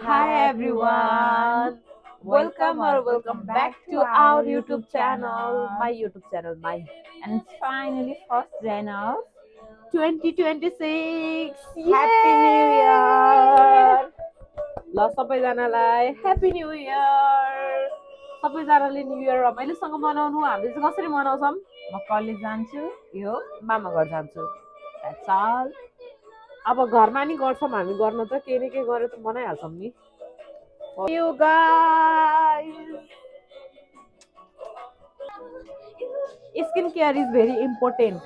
Hi everyone. Welcome back to our YouTube channel. My YouTube channel, my And it's finally first Jan of 2026. Happy New Year! ल सबैजनालाई happy new year. सबैजनाले new year रमाइलोसँग मनाउनु. हामीले चाहिँ कसरी मनाउँछौँ? म कलेज जान्छु यो मामा घर जान्छु. That's all. अब घरमा नि गर्छौँ हामी गर्न त के न के गरेर त मनाइहाल्छौँ नि. You guys. Skincare is very important.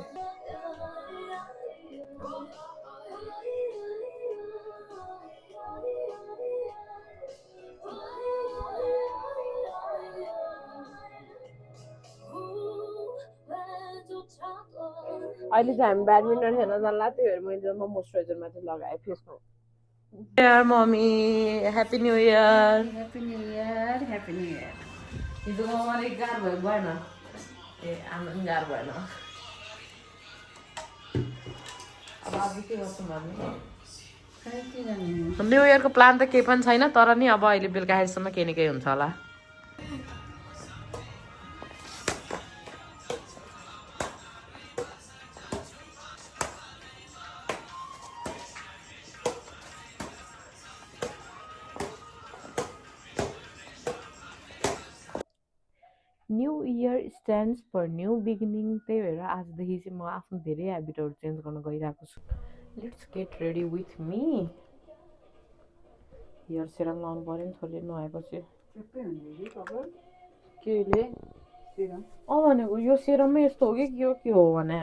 अहिले चाहिँ हामी ब्याडमिन्टन खेल्न जान्ला त्यही भएर मैले म मोइस्चराइजर मात्रै लगाएँ फेसमा. Mummy happy new year. Happy New Year! Happy New Year! हिजो मलाई गाह्रो भयो भएन ए आमा पनि गाह्रो भएन. अब आज के गर्छौँ हामी? न्यु इयरको प्लान त केही पनि छैन तर नि अब अहिले बेलुकासम्म केही न केही हुन्छ होला. New year stands for new beginning. त्यही भएर आजदेखि चाहिँ म आफ्नो धेरै ह्याबिटहरू चेन्ज गर्न गइरहेको छु. Let's get ready with me. Hair serum लाउनु पऱ्यो नि थोरै नुहाएपछि. केले भनेको यो सेरममै यस्तो हो कि के हो भने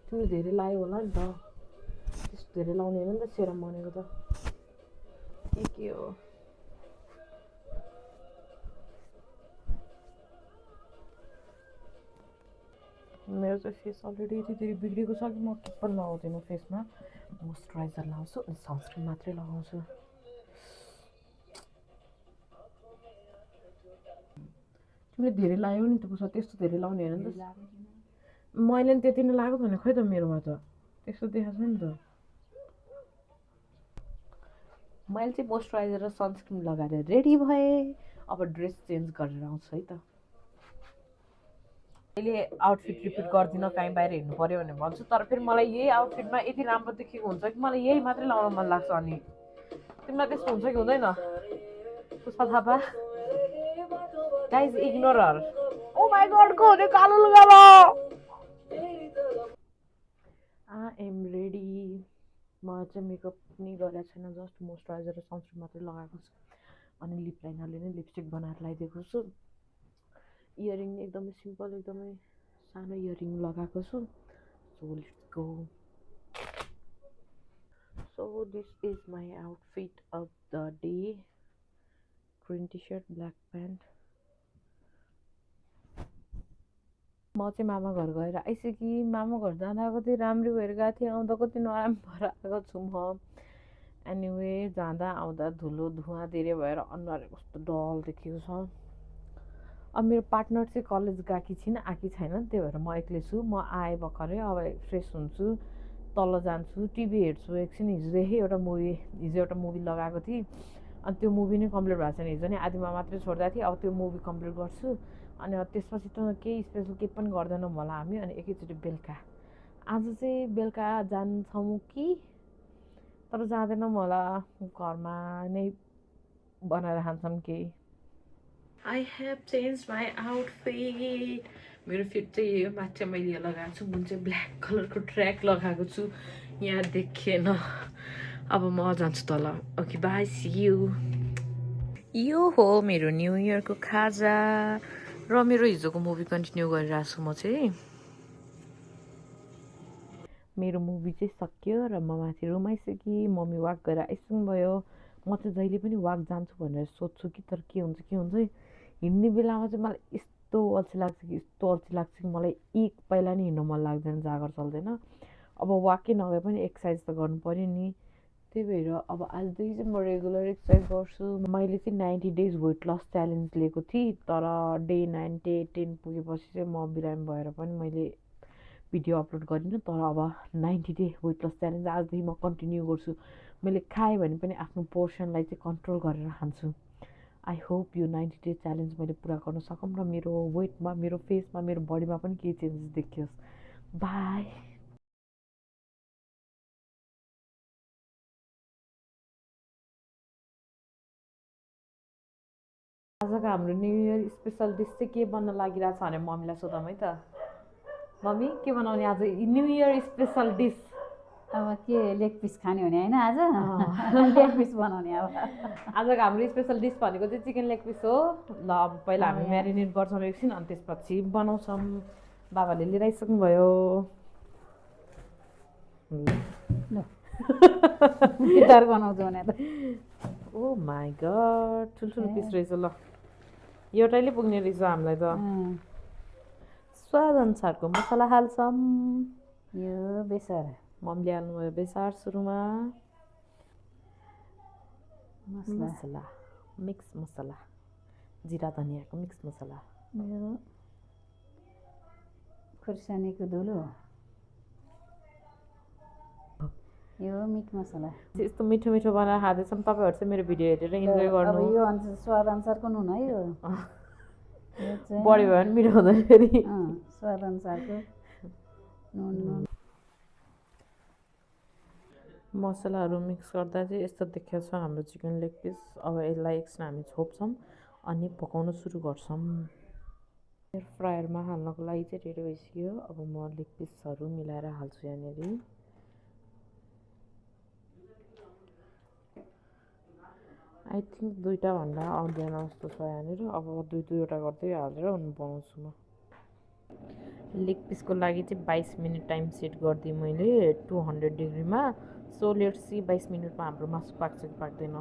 तिमीले धेरै लायो होला नि त. त्यस्तो धेरै लाउने होइन नि त सेरम भनेको त के हो. मेरो चाहिँ फेस अलरेडी यति धेरै बिग्रेको छ कि म के पनि लगाउँदिनँ फेसमा. मोइस्चराइजर लगाउँछु अनि सनस्क्रिन मात्रै लगाउँछु. तिमीले धेरै लायो नि त पुसा त्यस्तो धेरै लाउने होइन नि त. मैले नि त्यति नै लगाएको त भने खै त मेरोमा त त्यस्तो देखाएको छ नि त. मैले चाहिँ मोइस्चराइजर र सनस्क्रिन लगाएर रेडी भएँ. अब ड्रेस चेन्ज गरेर आउँछु है त. अहिले आउटफिट रिपिट गर्दिनँ कहीँ बाहिर हिँड्नु पऱ्यो भने भन्छु तर फेरि मलाई यही आउटफिटमा यति राम्रो देखेको हुन्छ कि मलाई यही मात्रै लगाउन मन लाग्छ. अनि तिमीलाई त्यस्तो हुन्छ कि हुँदैन Pushpa Thapa? Guys ignore her. Oh my god को हुने कालो लुगा लगाओ. I am ready. म चाहिँ मेकअप पनि गरेको छैन जस्ट मोइस्चराइजर र सनस्क्रिन मात्रै लगाएको छु. अनि लिप लाइनरले नै लिपस्टिक बनाएर लगाइदिएको छु. इयरिङ एकदमै सिम्पल एकदमै सानो इयरिङ लगाएको छु. So let's go. So this is my outfit of the day. Green T shirt black pant. म चाहिँ मामा घर गएर आइसकेँ. मामा घर जाँदा कति राम्रो भएर गएको थिएँ आउँदा कति नराम्रो भएर आएको छु म. एनिवे जाँदा आउँदा धुलो धुवा धेरै भएर अनुहार कस्तो डल देखेको छ. अब मेरो पार्टनर चाहिँ कलेज गएकी छिन् आएकी छैन त्यही भएर म एक्लै छु. म आएँ भर्खरै अब फ्रेस हुन्छु तल जान्छु टिभी हेर्छु एकछिन. हिजो एउटा मुभी लगाएको थिएँ अनि त्यो मुभी नै कम्प्लिट भएको छैन. हिजो नै आधीमा मात्रै छोड्दा थिएँ. अब त्यो मुभी कम्प्लिट गर्छु अनि त्यसपछि त केही स्पेसल केही पनि गर्दैनौँ होला हामी. अनि एकैचोटि बेलुका आज चाहिँ बेलुका जान्छौँ कि तर जाँदैनौँ होला. घरमा नै बनाएर खान्छौँ केही. I have change my outfit. मेरो फिट चाहिँ यही हो. माथि मैले यो लगाएको छु. मुन चाहिँ ब्ल्याक कलरको ट्र्याक लगाएको छु. यहाँ देखिएन. अब म जान्छु तल. Okay bye see you. यो हो मेरो न्यु इयरको खाजा र मेरो हिजोको मुभी कन्टिन्यू गरिरहेको छु. म चाहिँ मेरो मुभी चाहिँ सक्यो र म माथि रुम आइसकेँ. मम्मी वाक गरेर आइसक्नुभयो. म चाहिँ जहिले पनि वाक जान्छु भनेर सोध्छु कि तर के हुन्छ हिँड्ने बेलामा चाहिँ मलाई यस्तो अल्छी लाग्छ कि मलाई एक पहिला नि हिँड्नु मन लाग्दैन. जागर चल्दैन. अब वाकै नगए पनि एक्सर्साइज त गर्नु पऱ्यो नि. त्यही भएर अब आजदेखि चाहिँ म रेगुलर एक्सर्साइज गर्छु. मैले चाहिँ 90 डेज वेट लस च्यालेन्ज लिएको थिएँ तर डे 9 10 पुगेपछि चाहिँ म बिरामी भएर पनि मैले भिडियो अपलोड गरिनँ तर अब 90 डे वेट लस च्यालेन्ज आजदेखि म कन्टिन्यू गर्छु मैले खाएँ भने पनि आफ्नो पोर्सनलाई चाहिँ कन्ट्रोल गरेर खान्छु आई होप यो 90 डे च्यालेन्ज मैले पुरा गर्न सकौँ र मेरो वेटमा मेरो फेसमा मेरो बडीमा पनि केही चेन्जेस देखियोस् बाई आजको हाम्रो न्यु इयर स्पेसल डिस चाहिँ के बन्न लागिरहेछ भने मम्मीलाई सोधौँ है त मम्मी के बनाउने आज न्यु इयर स्पेसल डिस अब के लेग पिस खाने भने होइन आज लेग पिस बनाउने अब आजको हाम्रो स्पेसल डिस भनेको चाहिँ चिकन लेग पिस हो ल अब पहिला हामी म्यारिनेट गर्छौँ एकछिन अनि त्यसपछि बनाउँछौँ बाबाले लिएर आइसक्नुभयो गिटार बनाउँछु भने त ओ माई गड ठुल्ठुलो पिस रहेछ ल एउटैले पुग्ने रहेछ हामीलाई त स्वाद अनुसारको मसला हाल्छौँ यो बेसार मम्मीले हाल्नुभयो बेसार सुरुमा मसला मसला मिक्स मसला जिरा धनियाँको मिक्स मसला यो खुर्सानीको धुलो यो मिट मसला यस्तो मिठो मिठो बनाएर खाँदैछौँ तपाईँहरू चाहिँ मेरो भिडियो हेरेर इन्जोय गर्नु अब यो अनुसार स्वाद अनुसारको नुन है यो चाहिँ बढी भयो भने मिठो हुँदैन फेरि स्वाद अनुसारको नुन मसलाहरू मिक्स गर्दा चाहिँ यस्तो देखेको छ हाम्रो चिकन लेग पिस अब यसलाई एकछिन हामी छोप्छौँ अनि पकाउन सुरु गर्छौँ एयर फ्रायरमा हाल्नको लागि चाहिँ रेडी भइसक्यो अब म लेग पिसहरू मिलाएर हाल्छु यहाँनिर आई थिङ्क दुईवटाभन्दा आउँदैन जस्तो छ यहाँनिर अब दुईवटा गर्दै हालेर बनाउँछु म लेग पिसको लागि चाहिँ 22 मिनट टाइम सेट गरिदिएँ मैले 200 डिग्रीमा सो लेट्स सी 22 मिनटमा हाम्रो मासु पाक्छ कि पाक्दैन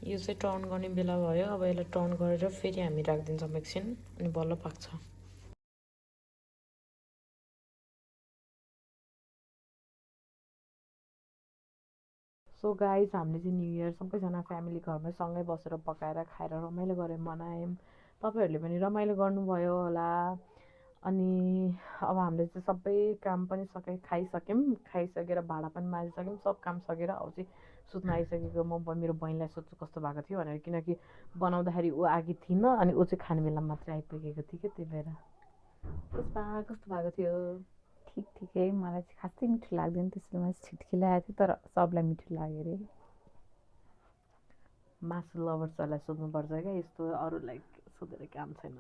यो चाहिँ टर्न गर्ने बेला भयो अब यसलाई टर्न गरेर फेरि हामी राखिदिन्छौँ एकछिन अनि बल्ल पाक्छ सो गाइज हामीले चाहिँ न्यु इयर सबैजना फ्यामिली घरमै सँगै बसेर पकाएर खाएर रमाइलो गरेर मनायौँ तपाईँहरूले पनि रमाइलो गर्नुभयो होला अनि अब हामीले चाहिँ सबै काम पनि खाइसकेर भाँडा पनि माझिसक्यौँ सब काम सकेर अब चाहिँ सुत्न आइसकेको म मेरो बहिनीलाई सोध्छु कस्तो भएको थियो भनेर किनकि बनाउँदाखेरि ऊ आएकी थिइनँ अनि ऊ चाहिँ खाने बेला मात्रै आइपुगेको थियो क्या त्यही भएर कस्तो भएको थियो ठिकै मलाई चाहिँ खासै मिठो लाग्दैन त्यसले मैले छिटकिलाएको थिएँ तर सबलाई मिठो लाग्यो अरे मासु लभर्सहरूलाई सोध्नुपर्छ क्या यस्तो अरूलाई सोधेर काम छैन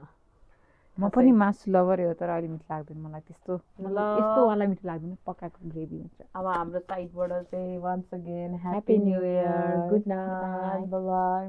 म पनि मासु लभरै हो तर अलि मिठो लाग्दैन मलाई त्यस्तो यस्तो वाला मिठो लाग्दैन पकाएको ग्रेभी हुन्छ अब हाम्रो साइडबाट चाहिँ once again happy new year good night by